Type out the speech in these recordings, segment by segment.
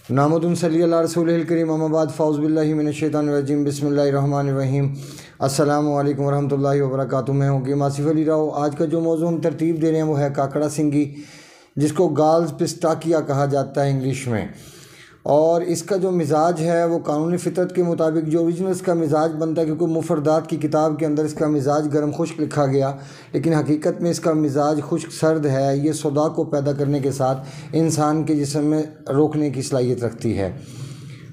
नामुदुन सल्ली अला रसूलिल करीम अम्माबाद फ़ाउज़ बिल्लाहि मिनश्शैतानिर्रजीम बिस्मिल्लाहिर्रहमानिर्रहीम अस्सलामु अलैकुम वरहमतुल्लाहि वबरकातुहू। मैं हूँ कि आसिफ़ अली राव। आज का जो मौज़ू हम तरतीब दे रहे हैं वो है काकड़ा सिंगी, जिसको गाल्स पिस्टाकिया कहा जाता है इंग्लिश में। और इसका जो मिजाज है वो कानूनी फ़ितरत के मुताबिक जो ओरिजिनल इसका मिजाज बनता है, क्योंकि मुफरदात की किताब के अंदर इसका मिजाज गर्म खुश्क लिखा गया, लेकिन हकीकत में इसका मिजाज खुश्क सर्द है। ये सौदा को पैदा करने के साथ इंसान के जिस्म में रोकने की सलाहियत रखती है।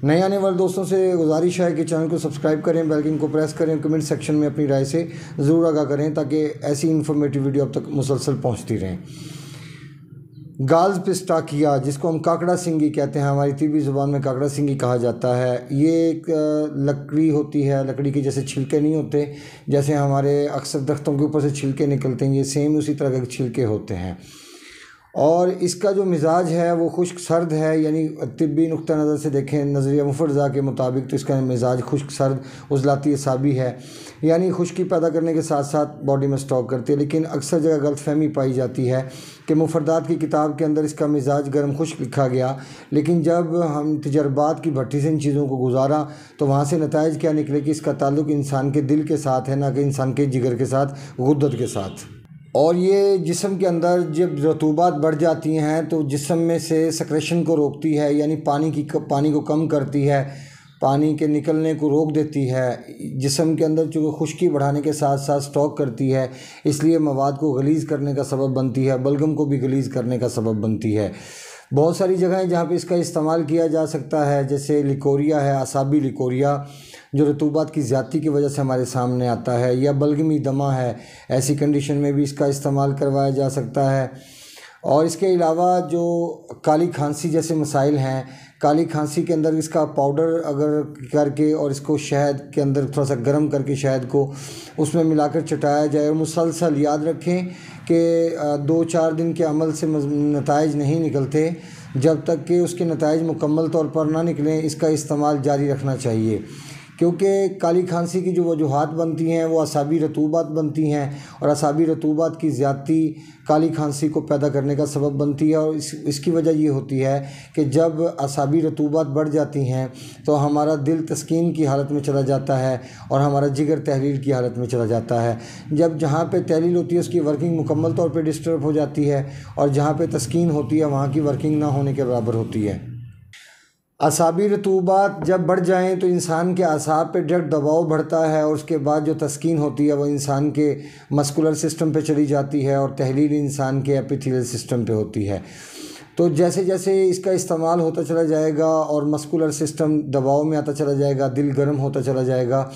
नए आने वाले दोस्तों से गुजारिश है कि चैनल को सब्सक्राइब करें, बेल आइकन को प्रेस करें, कमेंट सेक्शन में अपनी राय से ज़रूर आगाह करें ताकि ऐसी इन्फॉर्मेटिव वीडियो अब तक मुसलसल पहुँचती रहें। गाल्स पिस्टाकिया, जिसको हम काकड़ा सिंगी कहते हैं, हमारी तिब्बी ज़ुबान में काकड़ा सिंगी कहा जाता है। ये एक लकड़ी होती है, लकड़ी के जैसे छिलके नहीं होते, जैसे हमारे अक्सर दरख्तों के ऊपर से छिलके निकलते हैं, ये सेम उसी तरह के छिलके होते हैं। और इसका जो मिजाज है वो खुश्क सर्द है, यानी तिब्बी नुक्ता नज़र से देखें, नज़रिया मुफरज़ा के मुताबिक तो इसका मिजाज खुश्क सर्द उज़लाती असाबी है, यानी खुश्की पैदा करने के साथ साथ बॉडी में स्टॉक करती है। लेकिन अक्सर जगह गलतफहमी पाई जाती है कि मुफरदात की किताब के अंदर इसका मिजाज गर्म खुश्क लिखा गया, लेकिन जब हम तजर्बात की भट्टी से इन चीज़ों को गुजारा तो वहाँ से नताइज क्या निकले कि इसका ताल्लुक़ इंसान के दिल के साथ है, ना कि इंसान के जिगर के साथ, गुद्दत के साथ। और ये जिस्म के अंदर जब रतूबात बढ़ जाती हैं तो जिस्म में से सेक्रेशन को रोकती है, यानी पानी को कम करती है, पानी के निकलने को रोक देती है। जिस्म के अंदर चूँकि खुश्की बढ़ाने के साथ साथ स्टॉक करती है, इसलिए मवाद को गलीज़ करने का सबब बनती है, बलगम को भी गलीज़ करने का सबब बनती है। बहुत सारी जगहें जहाँ पे इसका इस्तेमाल किया जा सकता है, जैसे लिकोरिया है, असाबी लिकोरिया, जो रतूबात की ज़्यादती की वजह से हमारे सामने आता है, या बलगमी दमा है, ऐसी कंडीशन में भी इसका इस्तेमाल करवाया जा सकता है। और इसके अलावा जो काली खांसी जैसे मसाइल हैं, काली खांसी के अंदर इसका पाउडर अगर करके और इसको शहद के अंदर थोड़ा सा गर्म करके शहद को उसमें मिलाकर चटाया जाए, और मुसलसल याद रखें कि 2-4 दिन के अमल से नताइज नहीं निकलते, जब तक कि उसके नताइज मुकम्मल तौर पर ना निकलें इसका इस्तेमाल जारी रखना चाहिए। क्योंकि काली खांसी की जो वजूहात बनती हैं वो असाबी रतूबात बनती हैं, और असाबी रतूबात की ज़्यादती काली खांसी को पैदा करने का सबब बनती है। और इसकी वजह ये होती है कि जब असाबी रतूबात बढ़ जाती हैं तो हमारा दिल तस्कीन की हालत में चला जाता है और हमारा जिगर तहलील की हालत में चला जाता है। जब जहाँ पे तहलील होती है उसकी वर्किंग मुकम्मल तौर पे डिस्टर्ब हो जाती है, और जहाँ पे तस्कीन होती है वहाँ की वर्किंग ना होने के बराबर होती है। असाबी रतूबात जब बढ़ जाएं तो इंसान के असाब पे डायरेक्ट दबाव बढ़ता है, और उसके बाद जो तस्कीन होती है वो इंसान के मस्कुलर सिस्टम पे चली जाती है, और तहलील इंसान के एपिथेलियल सिस्टम पे होती है। तो जैसे जैसे इसका इस्तेमाल होता चला जाएगा और मस्कुलर सिस्टम दबाव में आता चला जाएगा, दिल गर्म होता चला जाएगा,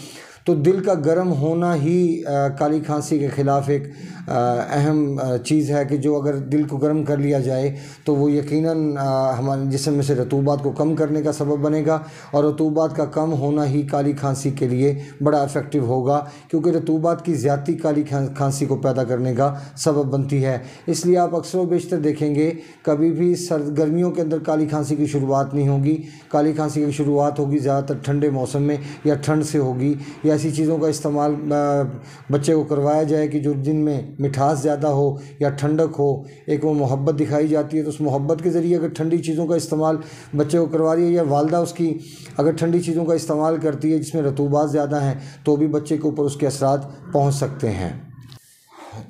तो दिल का गर्म होना ही काली खांसी के ख़िलाफ़ एक अहम चीज़ है कि जो अगर दिल को गर्म कर लिया जाए तो वो यकीनन हमारे जिस्म में से रतूबात को कम करने का सबब बनेगा, और रतूबात का कम होना ही काली खांसी के लिए बड़ा इफ़ेक्टिव होगा, क्योंकि रतूबात की ज़्यादती काली खांसी को पैदा करने का सबब बनती है। इसलिए आप अक्सर व बेशतर देखेंगे कभी भी गर्मियों के अंदर काली खांसी की शुरुआत नहीं होगी। काली खांसी की शुरुआत होगी ज़्यादातर ठंडे मौसम में या ठंड से होगी, या ऐसी चीज़ों का इस्तेमाल बच्चे को करवाया जाए कि जो जिनमें मिठास ज़्यादा हो या ठंडक हो। एक वो मोहब्बत दिखाई जाती है, तो उस मोहब्बत के ज़रिए अगर ठंडी चीज़ों का इस्तेमाल बच्चे को करवा रही है, या वालदा उसकी अगर ठंडी चीज़ों का इस्तेमाल करती है जिसमें रतूबात ज़्यादा हैं, तो भी बच्चे के ऊपर उसके असरात पहुँच सकते हैं।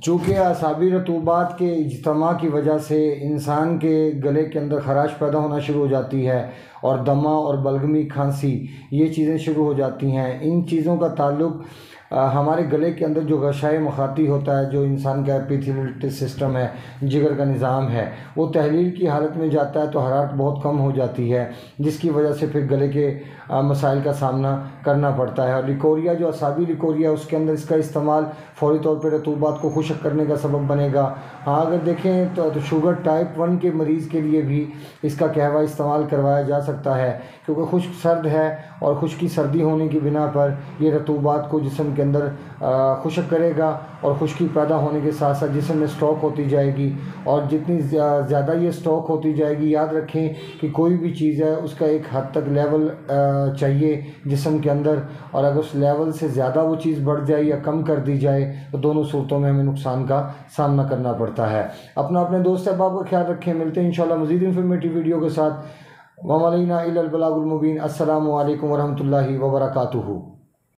चूँकि असाबी रतूबात के इज्तमा की वजह से इंसान के गले के अंदर खराश पैदा होना शुरू हो जाती है, और दमा और बलगमी खांसी ये चीज़ें शुरू हो जाती हैं। इन चीज़ों का ताल्लुक़ हमारे गले के अंदर जो गशाए मखाती होता है, जो इंसान का एपिथेलियल सिस्टम है, जिगर का निज़ाम है, वो तहलील की हालत में जाता है तो हरारत बहुत कम हो जाती है, जिसकी वजह से फिर गले के मसाइल का सामना करना पड़ता है। और लिकोरिया जो असाबी लिकोरिया, उसके अंदर इसका इस्तेमाल फ़ौरी तौर पर रतूबात को खुश्क करने का सबब बनेगा। हाँ, अगर देखें तो शुगर टाइप 1 के मरीज़ के लिए भी इसका कहवा इस्तेमाल करवाया जा सकता है, क्योंकि खुश्क सर्द है, और खुश्की सर्दी होने की बिना पर यह रतूबात को जिस्म के अंदर खुश्क करेगा और खुश्की पैदा होने के साथ साथ जिस्म में स्टॉक होती जाएगी। और जितनी ज़्यादा ये स्टॉक होती जाएगी, याद रखें कि कोई भी चीज़ है उसका एक हद तक लेवल चाहिए जिस्म के अंदर, और अगर उस लेवल से ज़्यादा वो चीज़ बढ़ जाए या कम कर दी जाए तो दोनों सूरतों में हमें नुकसान का सामना करना पड़ता है। अपने दोस्त अहबाब का ख्याल रखें। मिलते हैं इंशाल्लाह मज़ीद इन्फॉर्मेटिव वीडियो के साथ। वमलैना इल्लल बलागुल मुबीन। अस्सलामु अलैकुम वरहमतुल्लाहि वबरकातुहू।